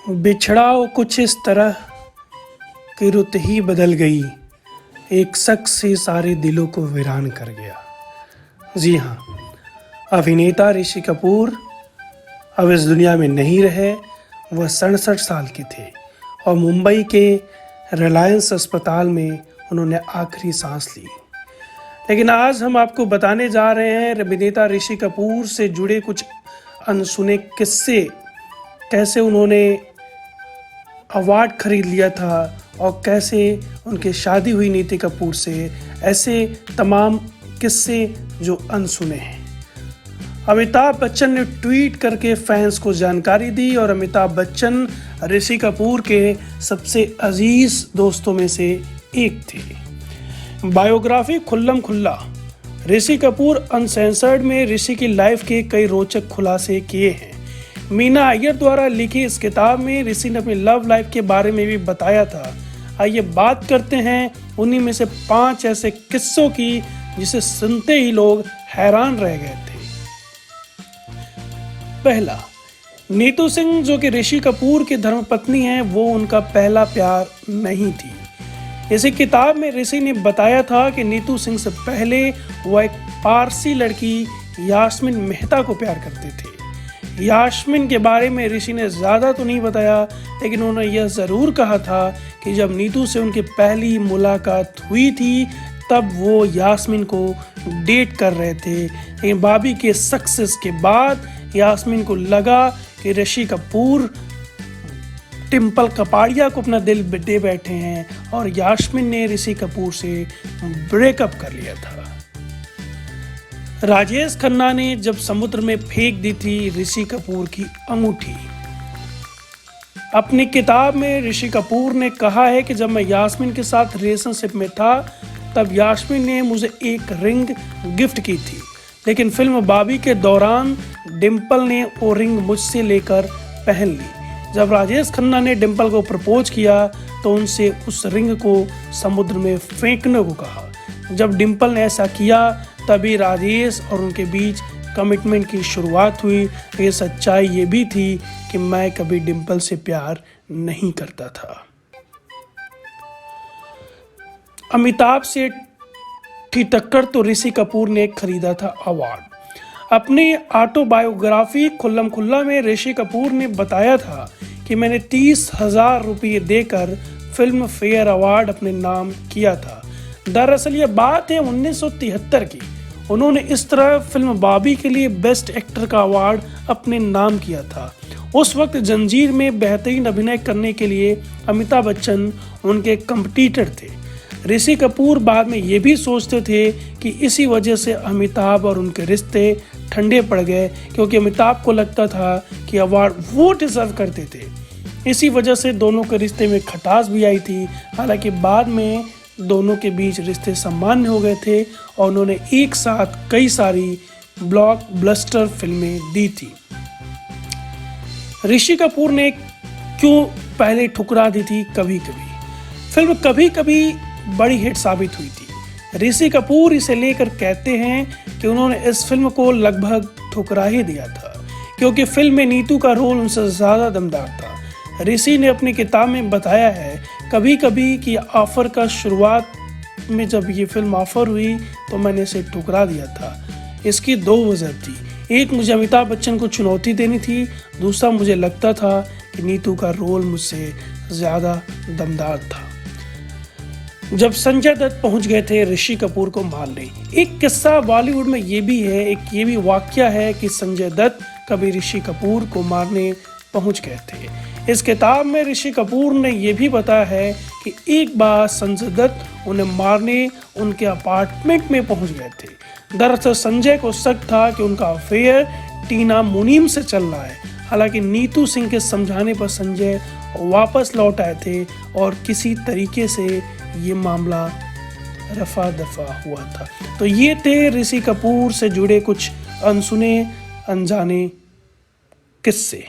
बिछड़ाओ कुछ इस तरह कि रुत ही बदल गई, एक शख्स से सारे दिलों को वीरान कर गया। जी हाँ, अभिनेता ऋषि कपूर अब इस दुनिया में नहीं रहे। वह 67 साल के थे और मुंबई के रिलायंस अस्पताल में उन्होंने आखिरी सांस ली। लेकिन आज हम आपको बताने जा रहे हैं अभिनेता ऋषि कपूर से जुड़े कुछ अनसुने किस्से, कैसे उन्होंने अवार्ड खरीद लिया था और कैसे उनकी शादी हुई नीति कपूर से। ऐसे तमाम किस्से जो अनसुने हैं। अमिताभ बच्चन ने ट्वीट करके फैंस को जानकारी दी और अमिताभ बच्चन ऋषि कपूर के सबसे अजीज दोस्तों में से एक थे। बायोग्राफी खुल्लम खुल्ला। ऋषि कपूर अनसेंसर्ड में ऋषि की लाइफ के कई रोचक खुलासे किए हैं। मीना अय्यर द्वारा लिखी इस किताब में ऋषि ने अपनी लव लाइफ के बारे में भी बताया था। आइए बात करते हैं उन्हीं में से 5 ऐसे किस्सों की जिसे सुनते ही लोग हैरान रह गए थे। पहला, नीतू सिंह जो कि ऋषि कपूर की धर्मपत्नी हैं, वो उनका पहला प्यार नहीं थी। इसी किताब में ऋषि ने बताया था कि नीतू सिंह से पहले वह एक पारसी लड़की यास्मीन मेहता को प्यार करते थे। यास्मीन के बारे में ऋषि ने ज़्यादा तो नहीं बताया, लेकिन उन्होंने यह ज़रूर कहा था कि जब नीतू से उनकी पहली मुलाकात हुई थी तब वो यास्मीन को डेट कर रहे थे। लेकिन बॉबी के सक्सेस के बाद यास्मीन को लगा कि ऋषि कपूर टिम्पल कपाड़िया को अपना दिल दे बैठे हैं और यास्मीन ने ऋषि कपूर से ब्रेकअप कर लिया था। राजेश खन्ना ने जब समुद्र में फेंक दी थी ऋषि कपूर की अंगूठी। अपनी किताब में ऋषि कपूर ने कहा है कि जब मैं यास्मीन के साथ रिलेशनशिप में था तब यास्मीन ने मुझे एक रिंग गिफ्ट की थी, लेकिन फिल्म बॉबी के दौरान डिम्पल ने वो रिंग मुझसे लेकर पहन ली। जब राजेश खन्ना ने डिम्पल को प्रपोज किया तो उनसे उस रिंग को समुद्र में फेंकने को कहा। जब डिम्पल ने ऐसा किया तभी राजेश और उनके बीच कमिटमेंट की शुरुआत हुई। ये सच्चाई ये भी थी कि मैं कभी डिम्पल से प्यार नहीं करता था। अमिताभ से थी टक्कर तो ऋषि कपूर ने खरीदा था अवार्ड। अपनी ऑटोबायोग्राफी खुल्लम खुल्ला में ऋषि कपूर ने बताया था कि मैंने 30,000 रुपये देकर फिल्म फेयर अवार्ड अपने नाम किया था। दरअसल ये बात है 1973 की। उन्होंने इस तरह फिल्म बॉबी के लिए बेस्ट एक्टर का अवार्ड अपने नाम किया था। उस वक्त जंजीर में बेहतरीन अभिनय करने के लिए अमिताभ बच्चन उनके कंपटीटर थे। ऋषि कपूर बाद में ये भी सोचते थे कि इसी वजह से अमिताभ और उनके रिश्ते ठंडे पड़ गए, क्योंकि अमिताभ को लगता था कि अवार्ड वो डिजर्व करते थे। इसी वजह से दोनों के रिश्ते में खटास भी आई थी। हालांकि बाद में दोनों के बीच रिश्ते सामान्य हो गए थे और उन्होंने एक साथ कई सारी ब्लॉकबस्टर फिल्में दी थी। ऋषि कपूर ने क्यों पहले ठुकरा दी थी कभी कभी। फिल्म कभी कभी बड़ी हिट साबित हुई थी। ऋषि कपूर इसे लेकर कहते हैं कि उन्होंने इस फिल्म को लगभग ठुकरा ही दिया था, क्योंकि फिल्म में नीतू का रोल उनसे ज़्यादा दमदार था। ऋषि ने अपनी किताब में बताया है कभी कभी कि ऑफर का शुरुआत में जब ये फिल्म ऑफर हुई तो मैंने इसे ठुकरा दिया था। इसकी 2 वजह थी। एक, मुझे अमिताभ बच्चन को चुनौती देनी थी। दूसरा, मुझे लगता था कि नीतू का रोल मुझसे ज़्यादा दमदार था। जब संजय दत्त पहुंच गए थे ऋषि कपूर को मारने। एक किस्सा बॉलीवुड में ये भी है, एक ये भी वाकया है कि संजय दत्त कभी ऋषि कपूर को मारने पहुंच गए थे। इस किताब में ऋषि कपूर ने यह भी बताया है कि एक बार संजय दत्त उन्हें मारने उनके अपार्टमेंट में पहुंच गए थे। दरअसल संजय को शक था कि उनका अफेयर टीना मुनीम से चल रहा है। हालांकि नीतू सिंह के समझाने पर संजय वापस लौट आए थे और किसी तरीके से ये मामला रफा दफा हुआ था। तो ये थे ऋषि कपूर से जुड़े कुछ अनसुने अनजाने किस्से।